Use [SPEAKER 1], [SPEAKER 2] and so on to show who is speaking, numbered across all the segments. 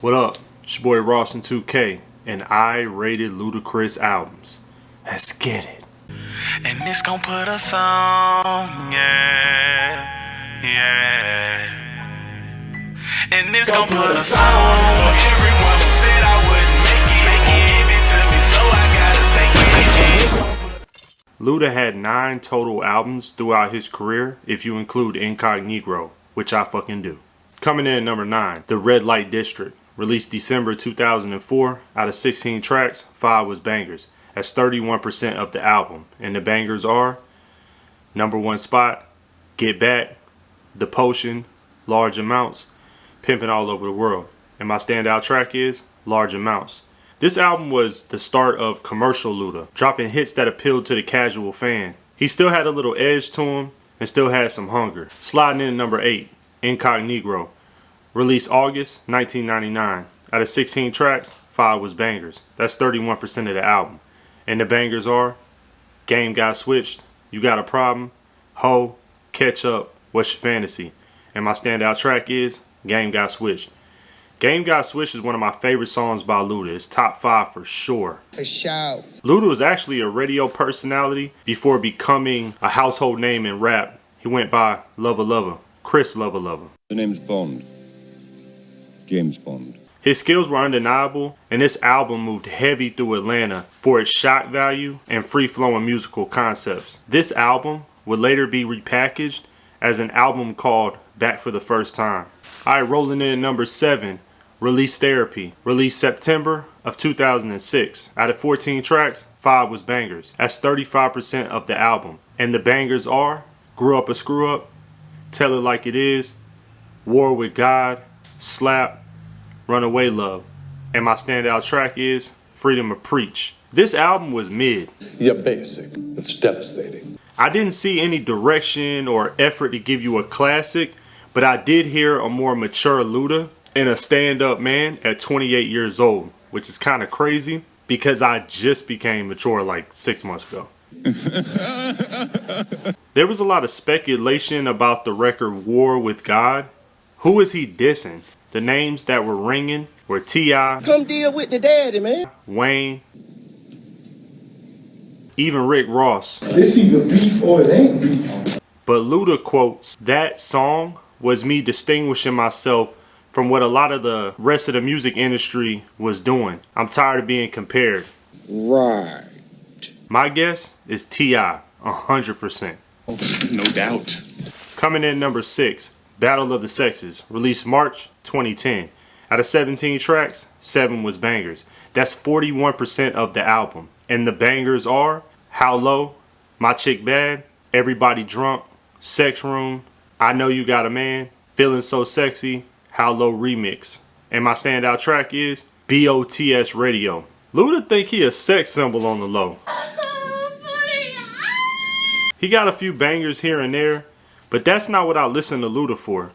[SPEAKER 1] What up? It's your boy Ross and 2K, and I rated Ludacris albums. Let's get it.
[SPEAKER 2] And this gon' put us on, yeah, yeah. And this gon' put us on. For everyone who said I wouldn't make it, give it to me, so I gotta take it.
[SPEAKER 1] Luda had 9 total albums throughout his career, if you include Incognito, which I fucking do. Coming in at number 9, The Red Light District. Released December 2004, out of 16 tracks, 5 was bangers. That's 31% of the album. And the bangers are number 1 spot, Get Back, The Potion, Large Amounts, Pimpin' All Over the World. And my standout track is Large Amounts. This album was the start of commercial Luda, dropping hits that appealed to the casual fan. He still had a little edge to him and still had some hunger. Sliding in at number 8, Incognito. Released August 1999. Out of 16 tracks, 5 was bangers. That's 31% of the album. And the bangers are Game Got Switched, You Got a Problem, Ho, Catch Up, What's Your Fantasy. And my standout track is Game Got Switched. Game Got Switched is one of my favorite songs by Luda. It's top 5 for sure.
[SPEAKER 3] For sure.
[SPEAKER 1] Luda was actually a radio personality before becoming a household name in rap. He went by Lover Lover, Chris Lover Lover.
[SPEAKER 4] The name's Bond. James Bond.
[SPEAKER 1] His skills were undeniable, and this album moved heavy through Atlanta for its shock value and free-flowing musical concepts. This album would later be repackaged as an album called Back for the First Time. Alright, rolling in at number 7, Release Therapy. Released September of 2006. Out of 14 tracks, 5 was bangers. That's 35% of the album. And the bangers are Grew Up a Screw Up, Tell It Like It Is, War with God, Slap, Runaway Love. And my standout track is Freedom of Preach. This album was mid.
[SPEAKER 5] You're basic. It's devastating.
[SPEAKER 1] I didn't see any direction or effort to give you a classic, but I did hear a more mature Luda and a stand-up man at 28 years old, which is kind of crazy because I just became mature like 6 months ago. There was a lot of speculation about the record War with God. Who is he dissing? The names that were ringing were T.I.,
[SPEAKER 3] Come deal with the daddy, man.
[SPEAKER 1] Wayne, even Rick Ross.
[SPEAKER 6] It's either beef or it ain't beef.
[SPEAKER 1] But Luda quotes, that song was me distinguishing myself from what a lot of the rest of the music industry was doing. I'm tired of being compared.
[SPEAKER 3] Right.
[SPEAKER 1] My guess is T.I., 100%.
[SPEAKER 5] No doubt.
[SPEAKER 1] Coming in number 6, Battle of the Sexes, released March 2010. Out of 17 tracks, 7 was bangers. That's 41% of the album. And the bangers are How Low, My Chick Bad, Everybody Drunk, Sex Room, I Know You Got a Man, Feeling So Sexy, How Low Remix. And my standout track is BOTS Radio. Luda think he a sex symbol on the low. He got a few bangers here and there, but that's not what I listen to Luda for.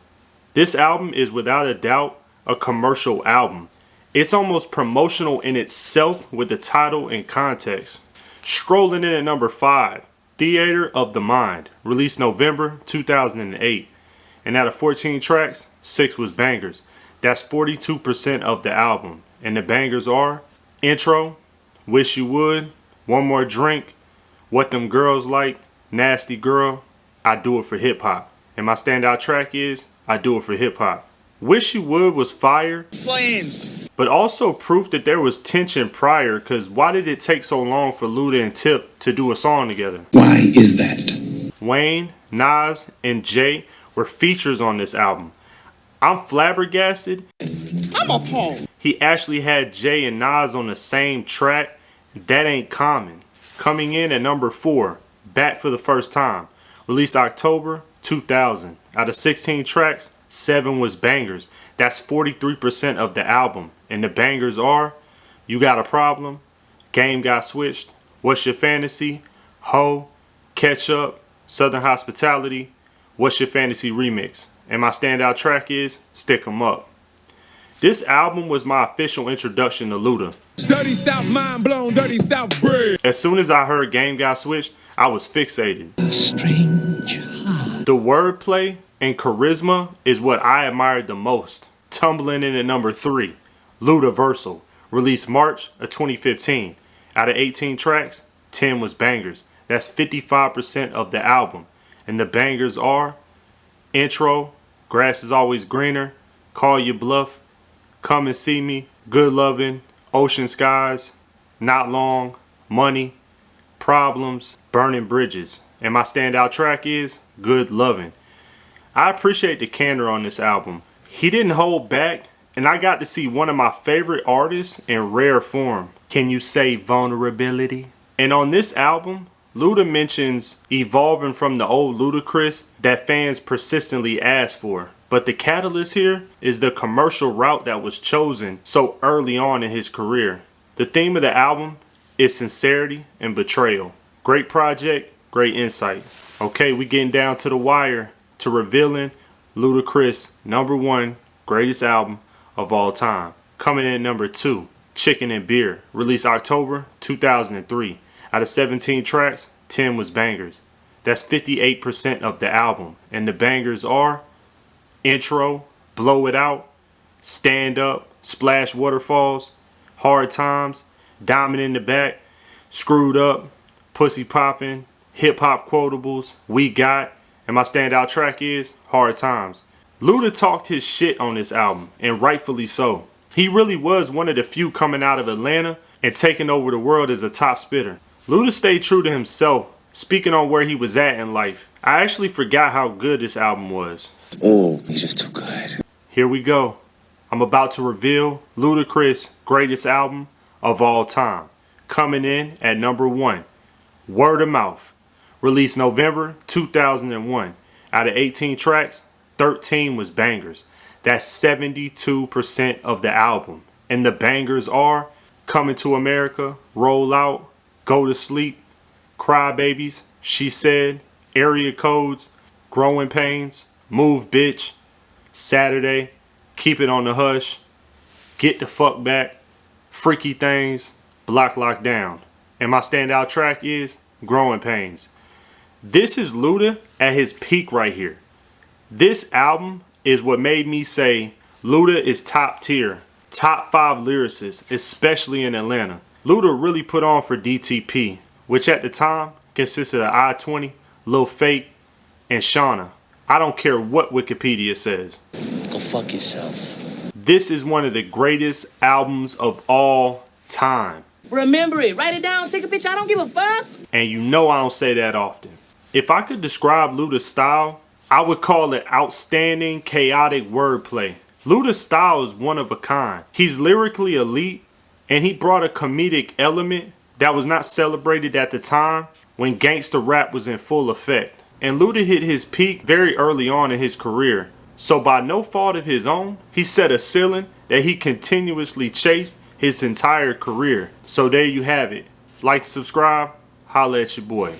[SPEAKER 1] This album is without a doubt a commercial album. It's almost promotional in itself with the title and context. Strolling in at number 5, Theater of the Mind, released November 2008. And out of 14 tracks, 6 was bangers. That's 42% of the album. And the bangers are Intro, Wish You Would, One More Drink, What Them Girls Like, Nasty Girl, I Do It For Hip Hop. And my standout track is I Do It For Hip Hop. Wish You Would was fire.
[SPEAKER 3] Flames.
[SPEAKER 1] But also proof that there was tension prior, because why did it take so long for Luda and Tip to do a song together?
[SPEAKER 6] Why is that?
[SPEAKER 1] Wayne, Nas, and Jay were features on this album. I'm flabbergasted.
[SPEAKER 3] I'm appalled.
[SPEAKER 1] He actually had Jay and Nas on the same track. That ain't common. Coming in at number 4, Back for the First Time. Released October 2000. Out of 16 tracks, 7 was bangers. That's 43% of the album. And the bangers are You Got a Problem, Game Got Switched, What's Your Fantasy, Ho, Catch Up, Southern Hospitality, What's Your Fantasy Remix. And my standout track is Stick 'Em Up. This album was my official introduction to Luda.
[SPEAKER 7] Dirty South, mind blown, dirty South bread.
[SPEAKER 1] As soon as I heard Game Got Switched, I was fixated.
[SPEAKER 3] Strange heart.
[SPEAKER 1] The wordplay and charisma is what I admired the most. Tumbling in at number 3, Ludaversal, released March of 2015. Out of 18 tracks, 10 was bangers. That's 55% of the album. And the bangers are Intro, Grass is Always Greener, Call Your Bluff, Come and See Me, Good Lovin', Ocean Skies, Not Long, Money, Problems, Burning Bridges. And my standout track is Good Lovin'. I appreciate the candor on this album. He didn't hold back, and I got to see one of my favorite artists in rare form. Can you say vulnerability? And on this album, Luda mentions evolving from the old Ludacris that fans persistently ask for. But the catalyst here is the commercial route that was chosen so early on in his career. The theme of the album is sincerity and betrayal. Great project, great insight. Okay, we getting down to the wire to revealing Ludacris' #1 greatest album of all time. Coming in at #2, Chicken and Beer, released October 2003. Out of 17 tracks, 10 was bangers. That's 58% of the album. And the bangers are Intro, Blow It Out, Stand Up, Splash Waterfalls, Hard Times, Diamond in the Back, Screwed Up, Pussy Poppin', Hip Hop Quotables, We Got, and my standout track is Hard Times. Luda talked his shit on this album, and rightfully so. He really was one of the few coming out of Atlanta and taking over the world as a top spitter. Luda stayed true to himself, speaking on where he was at in life. I actually forgot how good this album was.
[SPEAKER 8] Oh, he's just too good.
[SPEAKER 1] Here we go. I'm about to reveal Ludacris' greatest album of all time. Coming in at #1, Word of Mouth. Released November 2001. Out of 18 tracks, 13 was bangers. That's 72% of the album. And the bangers are Coming to America, Roll Out, Go to Sleep, Cry Babies, She Said, Area Codes, Growing Pains, Move Bitch, Saturday, Keep It on the Hush, Get the Fuck Back, Freaky Things, Block Lockdown. And my standout track is Growing Pains. This is Luda at his peak right here. This album is what made me say Luda is top tier, top 5 lyricists, especially in Atlanta. Luda really put on for DTP, which at the time consisted of I-20, Lil Fate, and Shauna. I don't care what Wikipedia says.
[SPEAKER 8] Go fuck yourself.
[SPEAKER 1] This is one of the greatest albums of all time.
[SPEAKER 9] Remember it. Write it down. Take a picture. I don't give a fuck.
[SPEAKER 1] And you know I don't say that often. If I could describe Luda's style, I would call it outstanding, chaotic wordplay. Luda's style is one of a kind. He's lyrically elite, and he brought a comedic element that was not celebrated at the time when gangster rap was in full effect. And Luda hit his peak very early on in his career. So by no fault of his own, he set a ceiling that he continuously chased his entire career. So there you have it. Like, subscribe, holla at your boy.